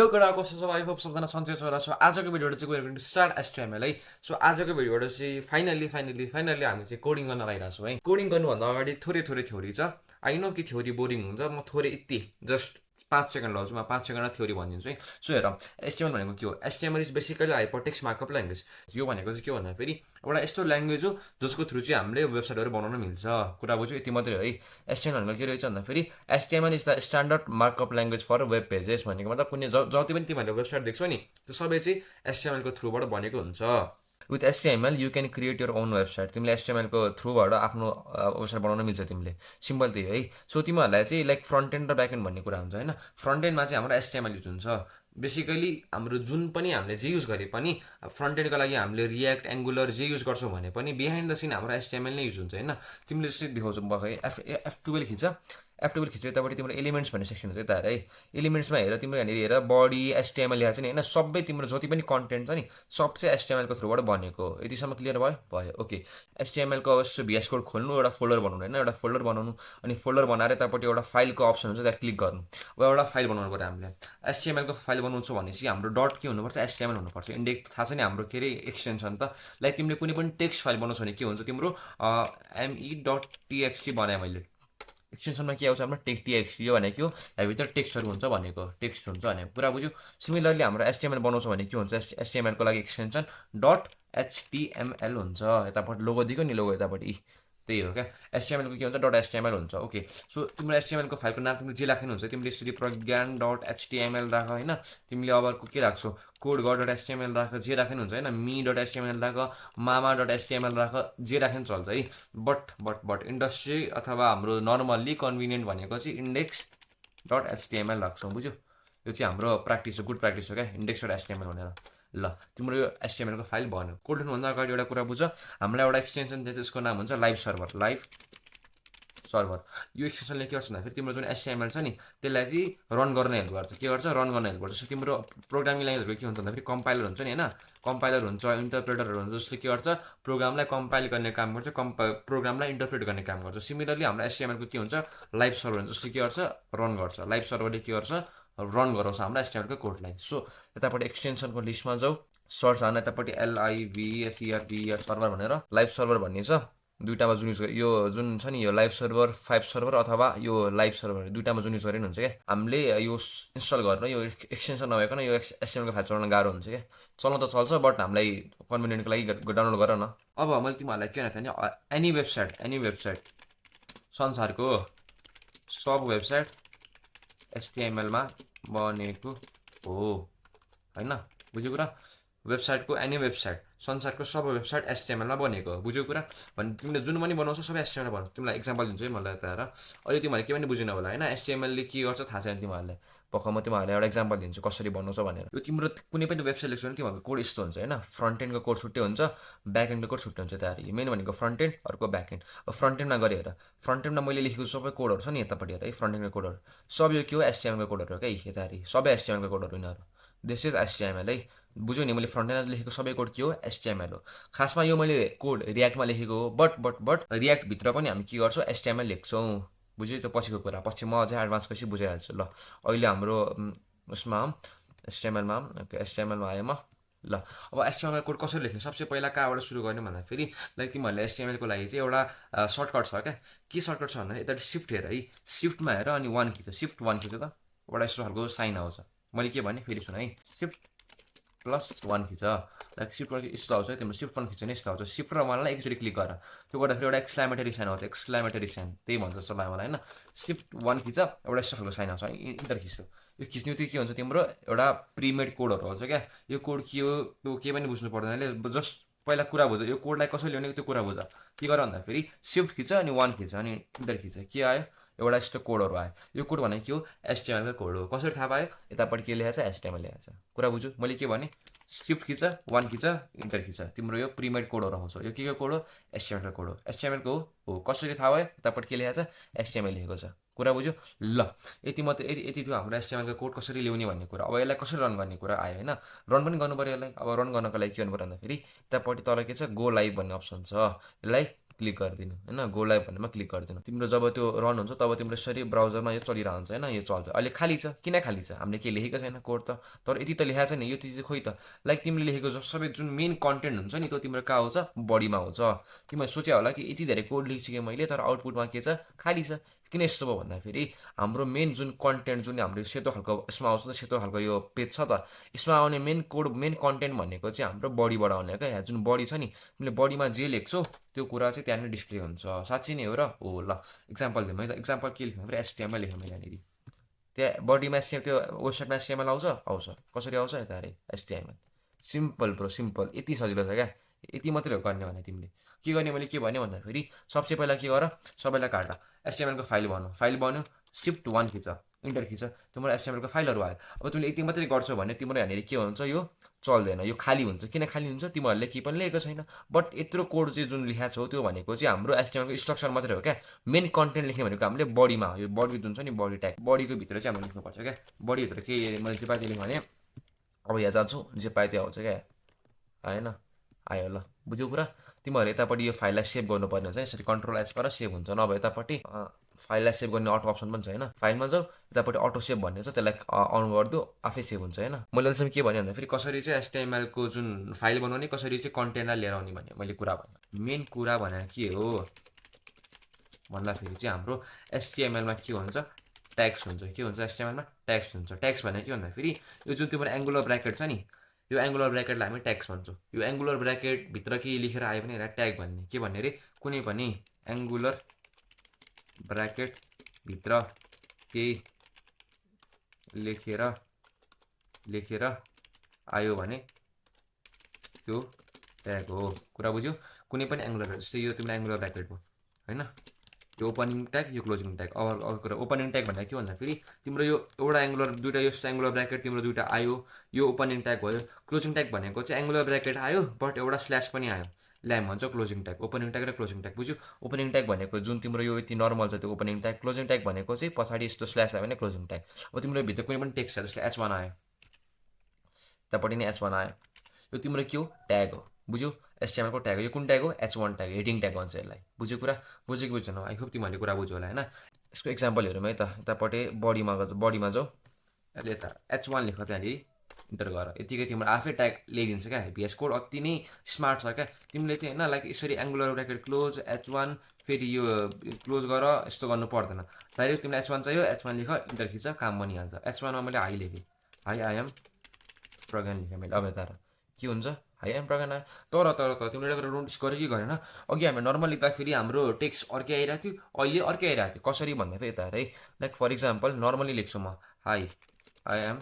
यो कुरा कस्तो छ आई होप सबजना सन्चै छ होला। सो आजको भिडियोबाट चाहिँ गएर स्टार्ट एचटिएमएल है। सो आजको भिडियोबाट चाहिँ फाइनली हामी चाहिँ कोडिङ गर्न लागिरहेको छौँ है। कोडिङ गर्नुभन्दा अगाडि थोरै थ्योरी छ। आई नो कि थ्योरी बोरिङ हुन्छ, म थोरै यति जस्ट 5 सेकेन्ड लाउँछु, म 5 सेकेन्डमा थ्योरी भनिदिन्छु है। सो हेर, एचटिएमएल भनेको के हो? HTML is basically hypertext markup language. यो भनेको चाहिँ के भन्दाखेरि एउटा यस्तो ल्याङ्ग्वेज हो जसको थ्रु चाहिँ हामीले वेबसाइटहरू बनाउन मिल्छ। कुरा बुझ्यो, यति मात्रै हो है। एचटिएमएल भनेको के रहेछ भन्दाखेरि HTML is the standard markup language for web pages भनेको मतलब कुनै जति पनि तिमीहरूले वेबसाइट देख्छौ नि त्यो सबै चाहिँ एचटिएमएलको थ्रुबाट बनेको हुन्छ। With HTML you can create your own website. तिमीले एचटिएमएलको थ्रुबाट आफ्नो वेबसाइट बनाउन मिल्छ तिमीले। सिम्पल त्यही है। सो तिमीहरूलाई चाहिँ लाइक फ्रन्ट एन्ड र ब्याक एन्ड भन्ने कुरा हुन्छ होइन। फ्रन्ट एन्डमा चाहिँ हाम्रो एचटिएमएल युज हुन्छ। बेसिकली हाम्रो जुन पनि हामीले जे युज गरे पनि फ्रन्ट एन्डको लागि हामीले रियाक्ट एङ्गुलर जे युज गर्छौँ भने पनि बिहाइन्ड द सिन हाम्रो एचटिएमएल नै युज हुन्छ होइन। तिमीले जस्तै देखाउँछौ भए F12 खिच, F12 खिच्यो यतापट्टि तिम्रो एलिमेन्ट्स भन्ने सेक्सन हुन्छ यता है। एलिमेन्ट्समा हेर तिम्रो यहाँनिर हेर बडी एचटिएमएल ल्याएको छ नि होइन। सबै तिम्रो जति पनि कन्टेन्ट छ नि सब चाहिँ एचटिएमएलको थ्रुबाट बनेको। यतिसम्म क्लियर भयो ओके। एचटिएमएलको अवश्य भिएस कोड खोल्नु, एउटा फोल्डर बनाउनु होइन, एउटा फोल्डर बनाउनु, अनि फोल्डर बनाएर यतापट्टि एउटा फाइलको अप्सन हुन्छ त्यहाँ क्लिक गर्नु। अब एउटा फाइल बनाउनु पऱ्यो हामीले। एचटिएमएलको फाइल बनाउँछु भनेपछि हाम्रो डट के हुनुपर्छ? एचटिएमएल हुनुपर्छ। इन्डेक्स थाहा छ नि हाम्रो के अरे एक्सटेन्सन त। लाइक तिमीले कुनै पनि टेक्स्ट फाइल बनाउँछौ भने के हुन्छ तिम्रो me.txt बनाएँ मैले। एक्सटेन्सनमा के आउँछ हाम्रो टेक्स्ट यो भनेको भित्र टेक्स्टहरू हुन्छ भनेको, टेक्स्ट हुन्छ भनेको कुरा बुझ्यो। सिमिलरली हाम्रो एचटिएमएल बनाउँछ भने के हुन्छ? एचटिएमएलको लागि एक्सटेन्सन डट एचटिएमएल हुन्छ। यतापट्टि लोगो दिएको नि, लोगो यतापट्टि त्यही हो क्या। एचटिएमएलको के हुन्छ? डट एचटिएमएल हुन्छ ओके। सो तिम्रो एचटिएमएलको फाइलको नाम तिमीले जे राख्नु हुन्छ तिमीले यसरी प्रज्ञान डट एचटिएमएल राख होइन। तिमीले अबको के राख्छौ? कोडघर डट एचटिएमएल राख, जे राख्नु हुन्छ होइन। मी डट एचटिएमएल राख, मामा डट एचटिएमएल राख, जे राख्नु चल्छ है। बट इन्डस्ट्री अथवा हाम्रो नर्मल्ली कन्भिनियन्ट भनेको चाहिँ इन्डेक्स डट एचटिएमएल राख्छौँ बुझ्यो। यो चाहिँ हाम्रो प्र्याक्टिस हो, गुड प्र्याक्टिस हो क्या, इन्डेक्स डट एचटिएमएल भनेर। ल तिम्रो यो एचटिएमएलको फाइल भन्यो। कोड लेख्नुभन्दा अगाडि एउटा कुरा बुझ, हामीलाई एउटा एक्सटेन्सन दिन्छ त्यसको नाम हुन्छ लाइभ सर्भर। यो एक्सटेन्सनले के गर्छ भन्दाखेरि तिम्रो जुन एचटिएमएल छ नि त्यसलाई चाहिँ रन गर्न हेल्प गर्छ। के गर्छ? रन गर्न हेल्प गर्छ। जस्तो तिम्रो प्रोग्रामिङ ल्याङ्ग्वेजहरूको के हुन्छ भन्दाखेरि कम्पाइलर हुन्छ नि होइन। कम्पाइलर हुन्छ, इन्टरप्रेटरहरू हुन्छ, जसले के गर्छ? प्रोग्रामलाई कम्पाइल गर्ने काम गर्छ, प्रोग्रामलाई इन्टरप्रेट गर्ने काम गर्छ। सिमिलरली हाम्रो एचटिएमएलको के हुन्छ? लाइभ सर्भर हुन्छ, जसले के गर्छ? रन गर्छ। लाइभ सर्भरले के गर्छ? रन गराउँछ हाम्रो एचटिएमएलको कोडलाई। सो यतापट्टि एक्सटेन्सनको लिस्टमा जाऊ, सर्च हान, यतापट्टि LIVSERVER सर्भर भनेर लाइभ सर्भर भन्ने छ। दुइटामा जुन युज यो जुन छ नि यो लाइभ सर्भर 5 सर्भर अथवा यो लाइभ सर्भर दुइटामा जुन युज गरे हुन्छ क्या। हामीले यो इन्स्टल गर्न यो एक्सटेन्सन नभइकन यो एचटिएमएलको फाइल चलाउन गाह्रो हुन्छ क्या। चल्न त चल्छ बट हामीलाई कन्भिनियन्टको लागि डाउनलोड गर न। अब मैले तिमीहरूलाई के भनेको थिएँ भने एनी वेबसाइट संसारको सब वेबसाइट एचटिएमएलमा बनेको हो होइन। बुझ्यो कुरा? वेबसाइटको एनी वेबसाइट संसारको सब वेबसाइट एचटिएमएलमा बनेको हो। बुझ्यो कुरा? भने तिमीले जुन पनि बनाउँछौ सबै एचटिएमएल बनाउँछ। तिमीलाई एक्जाम्पल दिन्छु है मलाई यता हेर। अहिले तिमीहरूले के पनि बुझेन होला होइन। एचटिएमएलले के गर्छ थाहा छैन तिमीहरूलाई। पक्का म तिमीहरूलाई एउटा एक्जाम्पल दिन्छु कसरी बनाउँछ भनेर। यो तिम्रो कुनै पनि वेबसाइट लेख्छौ भने तिमीहरूको कोड यस्तो हुन्छ होइन। फ्रन्ट एन्डको कोड छुट्टै हुन्छ, ब्याक एन्डको कोड छुट्टै हुन्छ। तयारी मेन भनेको फ्रन्ट एन्ड, अर्को ब्याक एन्ड। अब फ्रन्ट एन्डमा गरे हेर, फ्रन्ट एन्डमा मैले लेखेको सबै कोडहरू छ नि यतापट्टि हेर है। फ्रन्ट एन्डको कोडहरू सब यो के हो? एचटिएमएलको कोडहरू हो क्या यतारी। सबै एचटिएमएलको कोडहरू यिनीहरू। दिस इज एचटिएमएल है। बुझ्यो नि? मैले फ्रन्ट एन्डमा लेखेको सबै कोड के हो? एचटिएमएल हो। खासमा यो मैले कोड रियाक्टमा लेखेको हो बट रियाक्टभित्र पनि हामी के गर्छौँ? एचटिएमएल लेख्छौँ। बुझ्यो? त्यो पछिको कुरा, पछि म अझै एडभान्स पछि बुझाइहाल्छु। ल अहिले हाम्रो उसमा एचटिएमएलमा एचटिएमएलमा आएँ म। ल अब एचटिएमएल कोड कसरी लेख्ने? सबसे पहिला कहाँबाट सुरु गर्ने भन्दाखेरि लाइक तिमीहरूले एचटिएमएलको लागि चाहिँ एउटा सर्टकट छ क्या। के सर्टकट छ भन्दा यता सिफ्ट हेर है। सिफ्टमा हेर अनि 1 खिच्छ। सिफ्ट 1 खिच्छ त एउटा यस्तो खालको साइन आउँछ। मैले के भने फेरि सुन है। सिफ्ट +1 खिच। लाइक सिफ्ट 1 यस्तो आउँछ तिम्रो। सिफ्ट 1 खिच्यो भने यस्तो आउँछ। सिफ्ट र 1लाई एकचोटि क्लिक गर। त्यो गर्दाखेरि एउटा एक्सक्लामेटरी साइन आउँछ। एक्सक्लामेटरी साइन त्यही भन्छ जस्तो लाग्यो मलाई होइन। सिफ्ट 1 खिच, एउटा यस्तो खालको साइन आउँछ। इन्टर खिच्यो। यो खिच्नु चाहिँ के हुन्छ तिम्रो एउटा प्रिमेड कोडहरू आउँछ क्या। यो कोड के हो त्यो केही पनि बुझ्नु पर्दैन। जस्ट पहिला कुरा बुझ, यो कोडलाई कसरी ल्याउने त्यो कुरा बुझ। के गर भन्दाखेरि सिफ्ट खिच अनि 1 खिच अनि इन्टर खिच। के आयो? एउटा यस्तो कोडहरू आयो। यो कोड भनेको के हो? एचटिएमएलको कोड हो। कसरी थाहा पायो? यतापट्टि के लेखेको छ? एचटिएमएल लेखेको छ। कुरा बुझ्यो? मैले के भने सिफ्ट खिच, 1 खिच, इन्टर खिच। तिम्रो यो प्रिमेड कोडहरू आउँछ। यो के कोड हो? एचटिएमएलको कोड हो। एचटिएमएलको हो। कसरी थाहा भयो? यतापट्टि के लेखेको छ? एचटिएमएल लेखेको छ। कुरा बुझ्यो? ल यति मात्रै, यति थियो हाम्रो एचटिएमएलको कोड कसरी ल्याउने भन्ने कुरा। अब यसलाई कसरी रन गर्ने कुरा आयो होइन। रन पनि गर्नु पऱ्यो यसलाई। अब रन गर्नको लागि के गर्नु पऱ्यो भन्दाखेरि यतापट्टि तल के छ? गो लाइभ भन्ने अप्सन छ। यसलाई क्लिक गरिदिनु होइन, गो लाइभ भन्नेमा क्लिक गरिदिनु। तिम्रो जब त्यो रन हुन्छ तब तिम्रो यसरी ब्राउजरमा यो चलिरहेको हुन्छ होइन, यो चल्छ। अहिले खाली छ, किन खाली छ? हामीले केही लेखेको छैन कोड त, तर यति त लेखाएको छ नि, यो चिज चाहिँ खोइ त। लाइक तिमीले लेखेको सबै जुन मेन कन्टेन्ट हुन्छ नि त्यो तिम्रो कहाँ आउँछ, बडीमा आउँछ। तिमीले सोचे होला कि यति धेरै कोड लेखिसकेँ मैले, तर आउटपुटमा के छ, खाली छ। किन यस्तो भयो भन्दाखेरि हाम्रो मेन जुन कन्टेन्ट जुन हाम्रो सेतो खालको यसमा आउँछ त, सेतो खालको यो पेज छ त, यसमा आउने मेन कोड मेन कन्टेन्ट भनेको चाहिँ हाम्रो बडीबाट आउने क्या। यहाँ जुन बडी छ नि, तिमीले बडीमा जे लेख्छौ त्यो कुरा चाहिँ त्यहाँनिर डिस्प्ले हुन्छ। साँच्ची नै हो र हो। ल इक्जाम्पल दिउँ है त। इक्जाम्पल के लेख्नु फेरि, एचटिएमएल लेख्नु मैले यहाँनिर। त्यहाँ बडीमा एचटिएमएल, त्यो वेबसाइटमा एचटिएमएल आउँछ। कसरी आउँछ यता अरे एचटिएमएल। Simple bro, simple. यति सजिलो छ क्या, यति मात्रै हो गर्ने भने। तिमीले के गर्ने, मैले के भने भन्दाखेरि सबसे पहिला के गर, सबैलाई काट, एचटिएमएलको फाइल बन्यो, सिफ्ट 1 खिच, इन्टर खिच, तिम्रो एचटिएमएलको फाइलहरू आयो। अब तिमीले यति मात्रै गर्छौ भने तिम्रो यहाँनिर के हुन्छ, यो चल्दैन, यो खाली हुन्छ। किन खाली हुन्छ, तिमीहरूले केही पनि लेखेको छैन। बट यत्रो कोड चाहिँ जुन लेखाएको छौ त्यो भनेको चाहिँ हाम्रो एचटिएमएलको स्ट्रक्चर मात्रै हो क्या। मेन कन्टेन्ट लेख्ने भनेको हामीले बडीमा हो। यो बडी जुन छ नि, बडी ट्याग, बडीको भित्र चाहिँ हामीले लेख्नुपर्छ क्या। बडीभित्र के मैले जे पाएँ त्यो लेखेँ भने, अब यहाँ जान्छु, जे पाएँ त्यो आउँछ क्या। आएन, आयो। ल बुझ्यौ कुरा। तिमीहरू यतापट्टि यो फाइललाई सेभ गर्नुपर्ने हुन्छ, यसरी कन्ट्रोल एस गरेर सेभ हुन्छ। नभए यतापट्टि फाइललाई सेभ गर्ने अटो अप्सन पनि छ होइन, फाइलमा जाऊ, यतापट्टि अटो सेभ भन्ने छ, त्यसलाई अन गरिदियो, आफै सेभ हुन्छ होइन। मैले अहिलेसम्म के भने भन्दाखेरि कसरी चाहिँ एचटिएमएलको जुन फाइल बनाउने, कसरी चाहिँ कन्टेन्टलाई लिएर आउने भने मैले कुरा भने, मेन कुरा भने के हो भन्दाखेरि चाहिँ हाम्रो एचटिएमएलमा के हुन्छ, ट्याग्स हुन्छ। के हुन्छ एचटिएमएलमा, ट्याग्स हुन्छ। ट्याग्स भने के भन्दाखेरि यो जुन तिम्रो एङ्गुलर ब्राकेट छ नि, यो एङ्गुलर ब्राकेटलाई हामी ट्याग्स भन्छौँ। यो एङ्गुलर ब्राकेटभित्र केही लेखेर आयो भने यसलाई ट्याग भन्ने। के भन्ने अरे, कुनै पनि एङ्गुलर ब्राकेटभित्र केही लेखेर आयो भने त्यो ट्याग हो। कुरा बुझ्यो? कुनै पनि एङ्गुलर, जस्तै यो तिम्रो एङ्गुलर ब्राकेट हो होइन, यो ओपनिङ ट्याग, यो क्लोजिङ ट्याग। अब कुरा ओपनिङ ट्याग भन्दा के भन्दाखेरि तिम्रो यो एउटा एङ्गुलर, दुइटा यस्तो एङ्गुलर ब्राकेट तिम्रो दुइटा आयो, यो ओपनिङ ट्याग भयो। क्लोजिङ ट्याग भनेको चाहिँ एङ्गुलर ब्राकेट आयो बट एउटा स्ल्यास पनि आयो, ल्याम भन्छ क्लोजिङ ट्याग। ओपनिङ ट्याग र क्लोजिङ ट्याग बुझ्यो? ओपनिङ ट्याग भनेको जुन तिम्रो यो यति नर्मल छ त्यो ओपनिङ ट्याग। क्लोजिङ ट्याग भनेको चाहिँ पछाडि यस्तो स्ल्यास आयो भने क्लोजिङ ट्याग। अब तिम्रो भित्र कुनै पनि टेक्स्ट छ, जस्तै H1 आयो, त्यहाँपट्टि नै H1 आयो, यो तिम्रो के हो, ट्याग हो। बुझ्यो? एचटिएमएलको ट्याग हो। यो कुन ट्याग हो, H1 ट्याग, हेडिङ ट्याग भन्छ यसलाई। बुझ्यो कुरा? बुझ्यो कि बुझ्दैन? आई होप तिमीहरूले कुरा बुझ्यो होला होइन। यसको इक्जाम्पल हेरौँ है त। यतापट्टि बडीमा जाऊ, अहिले यता H1 लेख, त्यहाँनिर इन्टर गर, यतिकै तिम्रो आफै ट्याग ल्याइदिन्छ क्या। भिएस कोड अति नै स्मार्ट छ क्या। तिमीले चाहिँ होइन लाइक यसरी एङ्गुलर ब्राकेट क्लोज H1 फेरि यो क्लोज गर, यस्तो गर्नु पर्दैन। डाइरेक्ट तिमीलाई H1 चाहियो, H1 लेख, इन्टर खिच, काम बनिहाल्छ। H1मा मैले हाई लेखेँ, हाई आई एम प्रज्ञान लेखेँ मैले। अब यता के हुन्छ, हाई एम प्रज्ञान आयो। तर तिमीले एउटा नोटिस गर्यो कि गरेन, अघि हामी नर्मल लेख्दाखेरि हाम्रो टेक्स्ट अर्कै आइरहेको थियो, अहिले अर्कै आइरहेको थियो। कसरी भन्दाखेरि यता है, लाइक फर इक्जाम्पल नर्मली लेख्छु म, हाई आई एम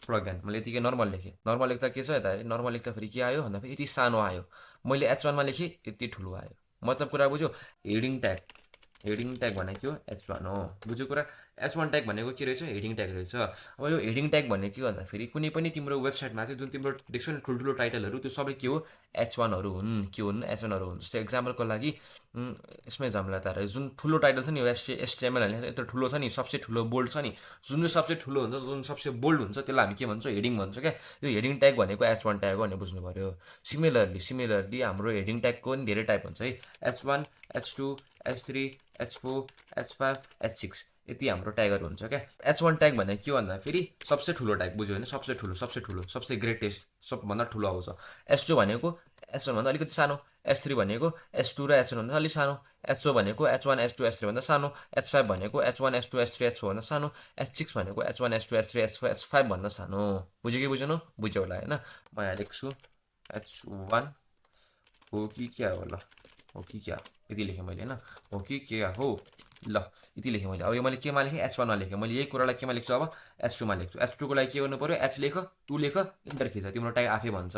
प्रज्ञान, मैले यतिकै नर्मल लेखेँ। नर्मल लेख्दा के छ यता, नर्मल लेख्दाखेरि के आयो भन्दाखेरि यति सानो आयो। मैले H1मा लेखेँ, यति ठुलो आयो। मतलब कुरा बुझ्यो? हेडिङ ट्याग भनेको के हो, H1 हो। बुझ्यो कुरा? H1 ट्याग भनेको के रहेछ, हेडिङ ट्याग रहेछ। अब यो हेडिङ ट्याग भन्ने के हो भन्दाखेरि कुनै पनि तिम्रो वेबसाइटमा चाहिँ जुन तिम्रो देख्छौ नि ठुल्ठुलो टाइटलहरू, त्यो सबै के हो, H1हरू हुन्। के हुन्, H1हरू हुन्। जस्तै एक्जाम्पलको लागि यसमै जाउँला त, जुन ठुलो टाइटल छ नि, यो एचटिएमएल होइन, यत्रो ठुलो छ नि, सबसे ठुलो बोल्ड छ नि, जुन चाहिँ सबसे ठुलो हुन्छ, जुन सबसे बोल्ड हुन्छ, त्यसलाई हामी के भन्छौँ, हेडिङ भन्छौँ क्या। यो हेडिङ ट्याग भनेको H1 ट्याग हो भने बुझ्नु पऱ्यो। सिमिलरली हाम्रो हेडिङ ट्यागको पनि धेरै टाइप हुन्छ है, H1, H2, H3, H4, H5, H6, यति हाम्रो ट्यागहरू हुन्छ क्या। H1 ट्याग भनेको के भन्दाखेरि सबसे ठुलो ट्याग, बुझ्यो होइन, सबसे ठुलो, सबसे ग्रेटेस्ट, सबभन्दा ठुलो आउँछ। H2 भनेको H1 भन्दा अलिकति सानो, H3 भनेको H2 र H1 भन्दा अलिक सानो, H4 भनेको H1, H2, H3 भन्दा सानो, H5 भनेको H1, H2, H3, H4 भन्दा सानो, H6 भनेको H1, H2, H3, H4, H5 भन्दा सानो। बुझ्यो कि बुझेन? बुझ्यो होला होइन। म यहाँ लेख्छु H1 हो कि क्या हो, ल हो कि क्या, यति लेखेँ मैले होइन, हो कि क्या हो, ल यति लेखेँ मैले। अब यो मैले केमा लेखेँ, H1मा लेखेँ। मैले यही कुरालाई केमा लेख्छु, अब H2मा लेख्छु। H2को लागि के गर्नु पऱ्यो, H लेख, 2 लेख, इन्टर खिच, तिम्रो ट्याग आफै भन्छ।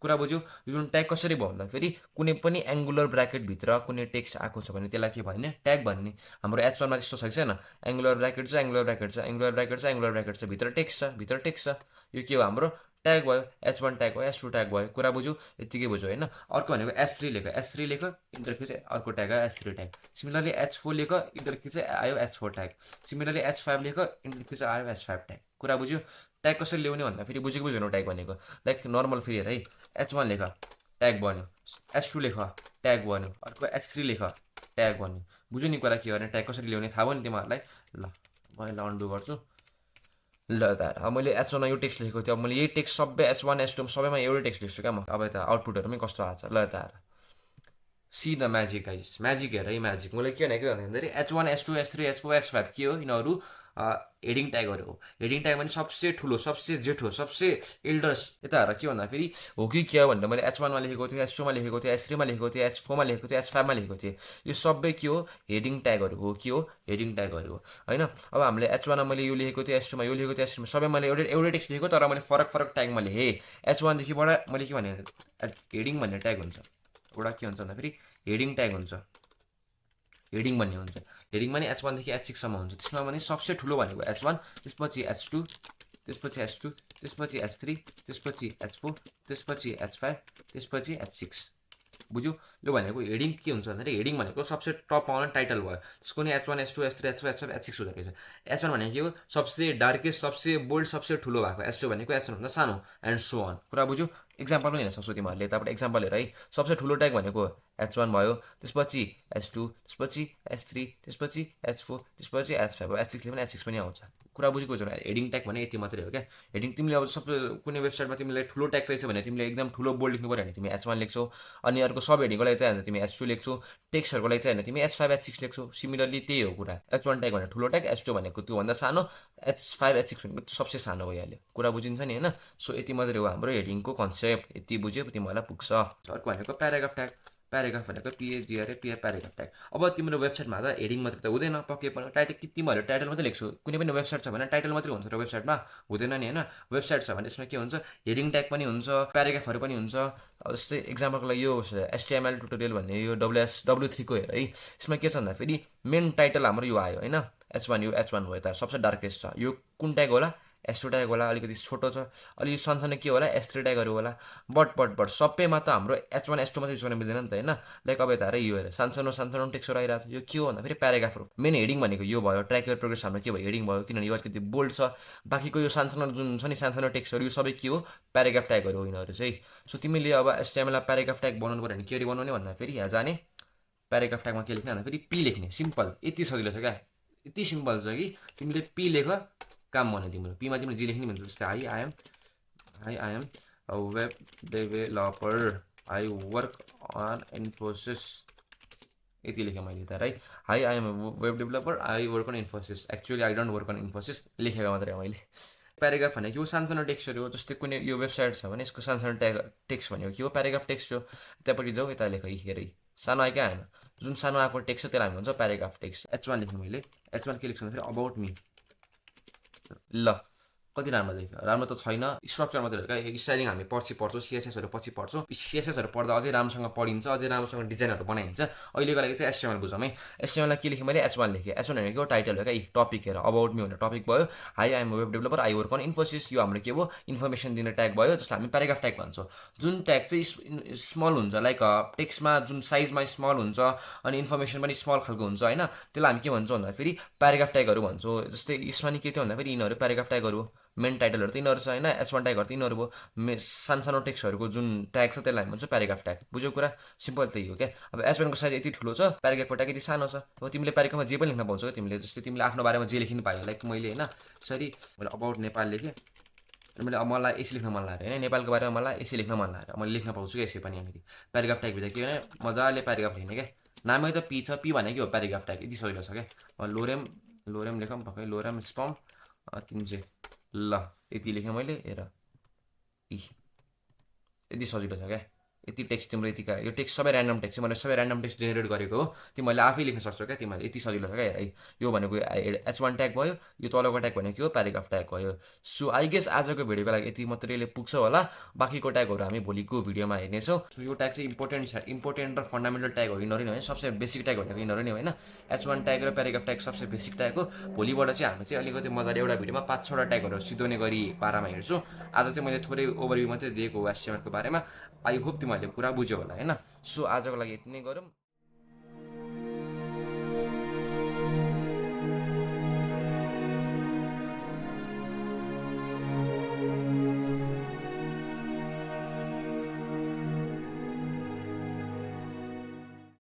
कुरा बुझ्यो? यो जुन ट्याग कसरी भयो भन्दाखेरि कुनै पनि एङ्गुलर ब्राकेटभित्र कुनै टेक्स्ट आएको छ भने त्यसलाई के भन्ने, ट्याग भन्ने। हाम्रो H1मा त्यस्तो छ कि छैन, एङ्गुलर ब्राकेट छ, भित्र टेक्स्ट छ, यो के हो, हाम्रो ट्याग भयो। H1 ट्याग भयो, H2 ट्याग भयो। कुरा बुझ्यो? यत्तिकै बुझ्यो होइन। अर्को भनेको S3 लेख, इन्टर खिच, अर्को ट्याग आयो S3 ट्याग। सिमिलरली H4 लेख, इन्टर खिच, आयो H4 ट्याग। सिमिलरली H5 लेख, इन्टर खिच, आयो H5 ट्याग। कुरा बुझ्यो? ट्याग कसरी ल्याउने भन्दा फेरि बुझेको बुझेन ट्याग भनेको, लाइक नर्मल फेरि हेर है, H1 लेख, ट्याग बन्यो, S2 लेख ट्याग भन्यो, अर्को S3 लेख ट्याग भन्यो। बुझ्यो नि कुरा के गर्ने, ट्याग कसरी ल्याउने थाहा भयो नि तिमीहरूलाई। ल म यसलाई अन्डु गर्छु। ल त अब मैले H1मा यो टेक्स्ट लेखेको थिएँ, अब मैले यही टेक्स्ट सबै H1 H2 सबैमा एउटै टेक्स्ट लेख्छु क्या म। अब यता आउटपुटहरूमै कस्तो आएको छ ल त see the magic guys, magic हेर है म्याजिक। मैले के भनेको भन्दाखेरि H1 H2 H3 H4 H5 के हो, यिनीहरू हेडिङ ट्यागहरू हो। हेडिङ ट्याग भने सबसे ठुलो, सबसे जेठो, सबसे एल्डर्स। यता हेर के भन्दाखेरि हो कि के हो भन्दा मैले H1मा लेखेको थिएँ, H2मा लेखेको थिएँ, H3मा लेखेको थिएँ, H4मा लेखेको थिएँ, H5मा लेखेको थिएँ। यो सबै के हो, हेडिङ ट्यागहरू हो। के हो, हेडिङ ट्यागहरू हो होइन। अब हामीले H1मा मैले यो लेखेको थिएँ, H2मा यो लेखेको थिएँ, H3मा सबै मैले एउटै टेक्स्ट लेखेको, तर मैले फरक फरक ट्यागमा लेखेँ। H1देखिबाट मैले के भने हेडिङ भन्ने ट्याग हुन्छ, एउटा के हुन्छ भन्दाखेरि हेडिङ ट्याग हुन्छ, हेडिङ भन्ने हुन्छ। हेडिङमा नि H1देखि H6सम्म हुन्छ। त्यसमा भने सबसे ठुलो भनेको H1, त्यसपछि H2, त्यसपछि H2, त्यसपछि H3, त्यसपछि H4, त्यसपछि H5, त्यसपछि H6। बुझ्यो। यो भनेको हेडिङ के हुन्छ भन्दाखेरि हेडिङ भनेको सबसे टपमा आउने टाइटल भयो। त्यसको नि H1 H2 H3 H4 H5 H6 हुँदो रहेछ। H1 भनेको के हो, सबसे डार्केस्ट, सबसे बोल्ड, सबसे ठुलो भएको। H2 भनेको H1 भन्दा सानो, एन्ड सो अन। कुरा बुझ्यो। इक्जाम्पल पनि हेर्न सक्छौ तिमीहरूले, यताबाट इक्जाम्पल हेर है। सबसे ठुलो ट्याग भनेको H1 भयो, त्यसपछि H2, त्यसपछि H3, त्यसपछि H4, त्यसपछि H5 भयो। H6ले पनि H6 पनि आउँछ। कुरा बुझेको छ। हेडिङ ट्याग भने यति मात्रै हो क्या। हेडिङ तिमीले अब सबै कुनै वेबसाइटमा तिमीलाई ठुलो ट्याग चाहिन्छ भने तिमीले एकदम ठुलो बोल्ड लेख्नु पऱ्यो भने तिमी H1 लेख्छौ। अनि अर्को सब हेडिङको लागि चाहिँ तिमी H2 लेख्छौ। टेक्स्टहरूको लागि चाहिँ होइन तिमी H5 H6 लेख्छौ। सिमिलरली त्यही हो कुरा। H1 ट्याग भने ठुलो ट्याग, H2 भनेको त्योभन्दा सानो, H5 H6 भनेको सबसे सानो भइहाल्यो। कुरा बुझिन्छ नि होइन। सो यति मात्रै हो हाम्रो हेडिङको कन्सेप्ट। यति बुझ्यो तिमीहरूलाई पुग्छ। अर्को भनेको प्याराग्राफ ट्याग। प्याराग्राफ भनेको PAGRA प्याराग्राफ ट्याग। अब तिम्रो वेबसाइटमा त हेडिङ मात्रै त हुँदैन, पक्कै पनि टाइटल कि तिमीहरू टाइटल मात्रै लेख्छौ। कुनै पनि वेबसाइट छ भने टाइटल मात्रै हुन्छ र वेबसाइटमा हुँदैन नि होइन। वेबसाइट छ भने यसमा के हुन्छ, हेडिङ ट्याग पनि हुन्छ, प्याराग्राफहरू पनि हुन्छ। अब जस्तै इक्जाम्पलको लागि यो HTML ट्युटोरियल भन्ने यो W3 को हेर है। यसमा के छ भन्दाखेरि मेन टाइटल हाम्रो यो आयो होइन। H1 यो H1 भयो त सबसे डार्केस्ट छ। यो कुन ट्याग होला, S2 ट्याग होला, अलिकति छोटो छ। अलि सानसानो के होला, S3 ट्यागहरू होला। बट सबैमा त हाम्रो H1 S2 मात्रै युज गर्न मिल्दैन नि त होइन। लाइक अब यता हेर यो हेर, सानसानो सानसानो टेक्स्टहरू आइरहेको छ। यो के हो भन्दाखेरि प्याराग्राफहरू। मेन हेडिङ भनेको यो भयो, ट्र्याक योर प्रोग्रेस हाम्रो के भयो, हेडिङ भयो। किनभने यो अलिकति बोल्ड छ। बाँकीको यो सानसानो जुन छ नि सानसानो टेक्स्टहरू, यो सबै के हो, प्याराग्राफ ट्यागहरू हो यिनीहरू चाहिँ। सो तिमीले अब HTML प्याराग्राफ ट्याग बनाउनु पऱ्यो भने के बनाउने भन्दाखेरि यहाँ जाने, प्याराग्राफ ट्यागमा के लेख्ने भन्दाखेरि पी लेख्ने। सिम्पल, यति सजिलो छ क्या। यति सिम्पल छ कि तिमीले पी लेख, काम भन्यो तिम्रो। पीमा तिमीले जे लेख्ने भन्छ, जस्तै I am a web developer, I work on Infosys, यति लेखेँ मैले त है। I am web developer, I work on Infosys. Actually I don't work on Infosys लेखेको मात्रै मैले। प्याराग्राफ भनेको यो सानसानो टेक्स्टहरू हो। जस्तै कुनै यो वेबसाइट छ भने यसको सानसानो टेक्स्ट भनेको के हो, प्याराग्राफ टेक्स्ट हो। त्यहाँपट्टि जाऊ, यता लेख हेरै, सानो आयो क्या आएन। जुन सानो आएको टेक्स्ट छ त्यसलाई हामी भन्छ प्याराग्राफ टेक्स्ट। H1 लेख्नु मैले। H1 के लेख्छु भन्दाखेरि अबाउट मी। ल कति राम्रो देख्यो, राम्रो त छैन। स्ट्रक्चर मात्रै हो क्या, स्टाइलिङ हामी पछि पढ्छौँ, CSSहरू पछि पढ्छौँ। CSSहरू पढ्दा अझै राम्रोसँग पढिन्छ, अझै राम्रोसँग डिजाइनहरू बनाइन्छ। अहिलेको लागि चाहिँ HTML बुझौँ है। HTML के लेखेँ मैले, H1 लेखेँ। H1 भनेको टाइटल हो क्या, टपिक हेर, अबाउट मी भनेर टपिक भयो। Hi I am web developer, I work on Infosys, यो हाम्रो के भयो, इन्फर्मेसन दिने ट्याग भयो, जसलाई हामी प्याराग्राफ ट्याग भन्छौँ। जुन ट्याग चाहिँ स्मल हुन्छ, लाइक टेक्स्टमा जुन साइजमा स्मल हुन्छ अनि इन्फर्मेसन पनि स्मल खालको हुन्छ होइन, त्यसलाई हामी के भन्छौँ भन्दाखेरि प्याराग्राफ ट्यागहरू भन्छौँ। जस्तै यसमा नि के थियो भन्दाखेरि यिनीहरू प्याराग्राफ ट्यागहरू, मेन टाइटलहरू त यिनीहरू छ होइन। H1 ट्यागहरू त यिनीहरू भयो। सानसानो टेक्स्टहरूको जुन ट्याग छ त्यसलाई हामी भन्छौँ प्याराग्राफ ट्याग। बुझ्यो कुरा, सिम्पल त्यही हो क्या। अब H1 को साइज यति ठुलो छ, प्याराग्राफको ट्याग यति सानो छ। अब तिमीले प्याराग्राफमा जे पनि लेख्न पाउँछौ क्या तिमीले। जस्तै तिमीले आफ्नो बारेमा जे लेख्नु पायो, लाइक मैले होइन यसरी मैले अबाउट नेपाल लेखेँ। मैले मलाई यसै लेख्न मन लाग्यो होइन, नेपालको बारेमा मलाई यसै लेख्न मन लाग्यो, मैले लेख्न पाउँछु क्या यसै पनि यहाँनिर। प्याराग्राफ ट्यागभित्र के भने मजाले प्याराग्राफ लेख्ने क्या। नामै त पी छ, पी भनेको के हो, प्याराग्राफ ट्याग। यति सजिलो छ क्या। अब लोरेम लेखौँ भर्खरै, लोरेम स्पम 300। ल यति लेखेँ मैले, हेर यति सजिलो छ क्या। यति टेक्स्ट तिम्रो यतिका, यो टेक्स्ट सबै ऱ्यान्डम टेक्स्ट, मैले सबै ऱ्यान्डम टेक्स्ट जेनेरेट गरेको हो। तिमीहरूले आफै लेख्न सक्छौ क्या तिमीहरूले, यति सजिलो छ क्या हेर है। यो भनेको H1 ट्याग भयो, यो तलको ट्याग भनेको के हो, प्याराग्राफ ट्याग भयो। सो आई गेस आजको भिडियोको लागि यति मात्रैले पुग्छ होला। बाँकीको ट्यागहरू हामी भोलिको भिडियोमा हेर्नेछौँ। सो यो ट्याग चाहिँ इम्पोर्टेन्ट छ, इम्पोर्टेन्ट र फन्डामेन्टल ट्याग हो यिनीहरू नै होइन। सबसे बेसिक ट्याग भनेको यिनीहरू नै होइन। H1 ट्याग र प्याराग्राफ ट्याग सबसे बेसिक ट्याग हो। भोलिबाट चाहिँ हामी चाहिँ अलिकति मजाले एउटा भिडियोमा 5-6वटा ट्यागहरू सिधाउने गरी पारामा हेर्छौँ। आज चाहिँ मैले थोरै ओभरभ्यू मात्रै दिएको हो HTML को बारेमा। आई होप तिमीहरूले पुरा बुझ्यो होला होइन। सो आजको लागि यति नै गरौँ।